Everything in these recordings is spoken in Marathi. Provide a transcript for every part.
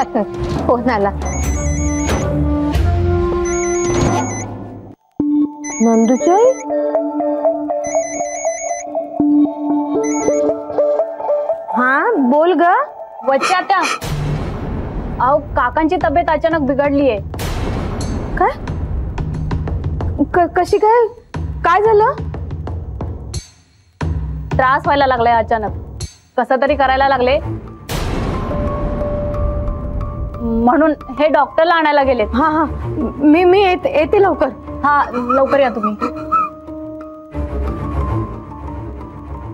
फोन आला. नंदूची आई? हा बोल ग. वच्चे आता. अहो काकांची तब्येत अचानक बिघडलीये. काय? कशी काय? काय झालं? त्रास व्हायला लागलाय अचानक. कसं तरी करायला लागले म्हणून हे डॉक्टरला आणायला गेलेत. हा हा मी येते लवकर. हा लवकर या तुम्ही.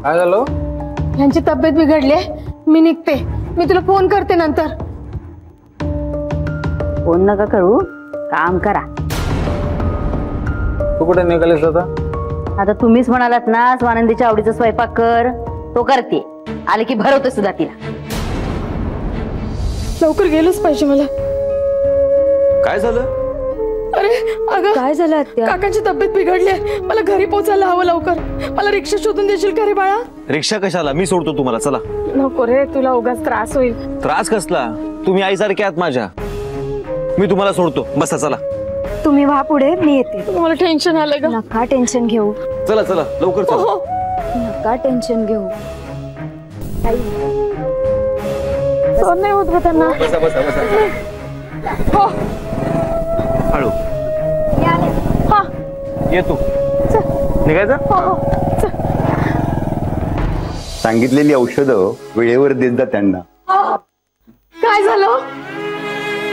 काय झालं? यांची तब्येत बिघडली. मी निघते. मी तुला फोन करते नंतर. फोन नका करू, काम करा. तू कुठे निघालीस आता? आता तुम्हीच म्हणालात ना स्वानंदीच्या आवडीचा स्वयंपाक कर, तो करते. आले की भरवते सुद्धा तिला. लवकर गेलोच पाहिजे मला. काय झालं? अरे अगं काय झालं आत्या? काकांची तब्येत बिघडली. मला घरी पोहोचायला हवं लवकर. मला रिक्षा शोधून देशील का रे बाळा? रिक्षा कशाला? मी सोडतो तुम्हाला. चला. नको रे, तुला उगाच त्रास होईल. त्रास कसला? तुम्ही आईसारखे आहात माझ्या. मी तुम्हाला सोडतो. बसा चला. तुम्ही व्हा पुढे, मी येते. मला टेन्शन आलंय ग. नका टेन्शन घेऊ. चला चला लवकर चला. नका टेन्शन घेऊ. सहन नाही होत त्यांना. बसा बसा बसा. हो हळू. हा ये तू. निघायचं? हो हो. सांगितलेली औषधं वेळेवर देत जा त्यांना. काय झालं?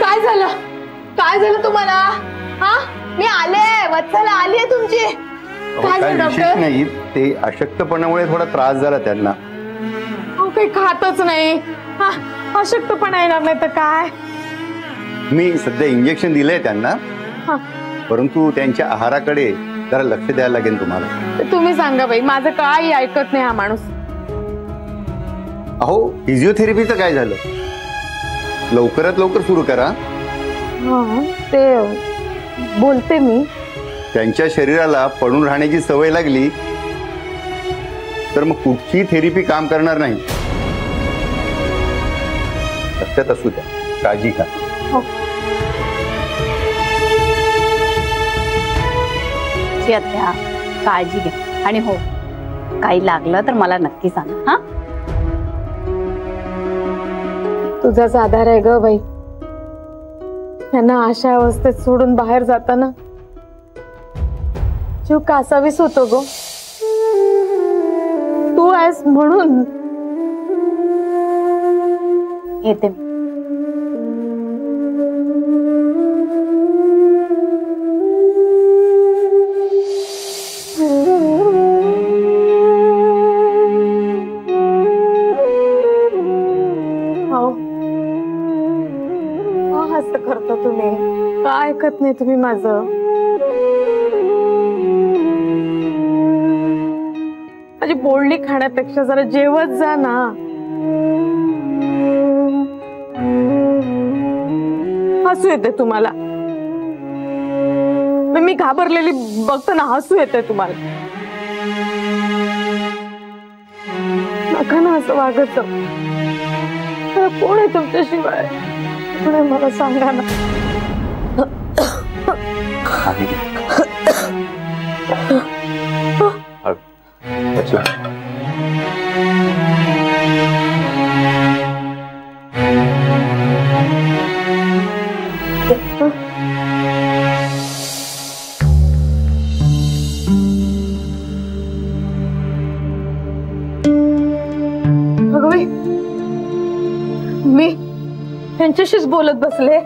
काय झालं? काय झालं तुम्हाला? हा मी आले. वत्सल आली आहे तुमची. काय काय झालं विशेष डॉक्टर? नाही, ते अशक्तपणामुळे थोडा त्रास झाला त्यांना. हो काही खातच नाही. हा अशक्तपणा येणार नाही तर काय? मी सध्या इंजेक्शन दिलंय त्यांना, हा परंतु त्यांच्या आहाराकडे जरा लक्ष द्यायला लागेल तुम्हाला. ते तुम्ही सांगा बाई. माझं काही ऐकत नाही हा माणूस. अहो फिजिओथेरपीचं काय झालं? लवकरात लवकर सुरू करा. हा ते बोलते मी. त्यांच्या शरीराला पडून राहण्याची सवय लागली तर मग कुठची थेरपी काम करणार नाही. लक्षात असू द्या. काळजी घ्या. हो. आत्या काळजी घ्या. आणि हो काही लागलं तर मला नक्की सांगा. हा तुझाच आधार आहे ग बाई. त्यांना अशा अवस्थेत सोडून बाहेर जाताना जीव कासावीस होतो गो. तू आहेस म्हणून. येते. असं करता तुम्ही? काय ऐकत नाही तुम्ही माझं? माझी बोलणी खाण्यापेक्षा जरा जेवत जा ना. हसू येते तुम्हाला. मी घाबरलेली बघताना हसू येते तुम्हाला. नका ना असं वागत. कोण आहे तुमच्याशिवाय? मला सांगा ना. अगं मी त्यांच्याशीच बोलत बसले.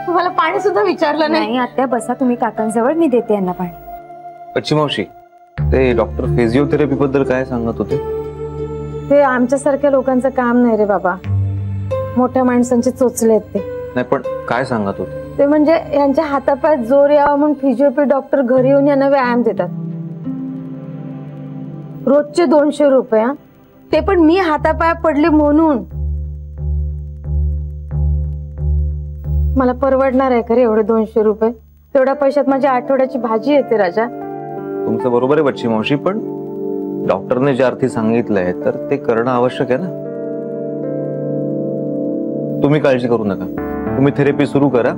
तुम्हाला पाणी सुद्धा विचारलं नाही. आत्या बसा तुम्ही काकांजवळ, मी देते यांना पाणी. अच्छी मावशी, ते डॉक्टर फिजिओथेरपी बद्दल काय सांगत होते? ते आमच्यासारख्या लोकांचं काम नाही रे बाबा. मोठ्या माणसांचे चोचले आहेत ते. नाही पण काय सांगत होते? ते म्हणजे यांच्या हातापायात जोर यावा म्हणून फिजिओथेरपी डॉक्टर घरी येऊन यांना व्यायाम देतात. रोजचे 200 रुपये. ते पण मी हातापाया पडले म्हणून. मला परवडणार आहे का रे एवढे 200 रुपये? तेवढ्या पैशात माझ्या आठवड्याची भाजी येते राजा. तुमचं बरोबर आहे बच्ची मावशी, पण डॉक्टरने जे अर्थी सांगितलंय तर ते करणं आवश्यक आहे ना. तुम्ही काळजी करू नका. तुम्ही थेरपी सुरू करा.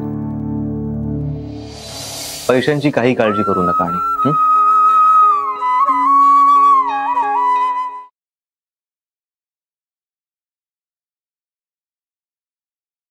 पैशांची काही काळजी करू नका आणि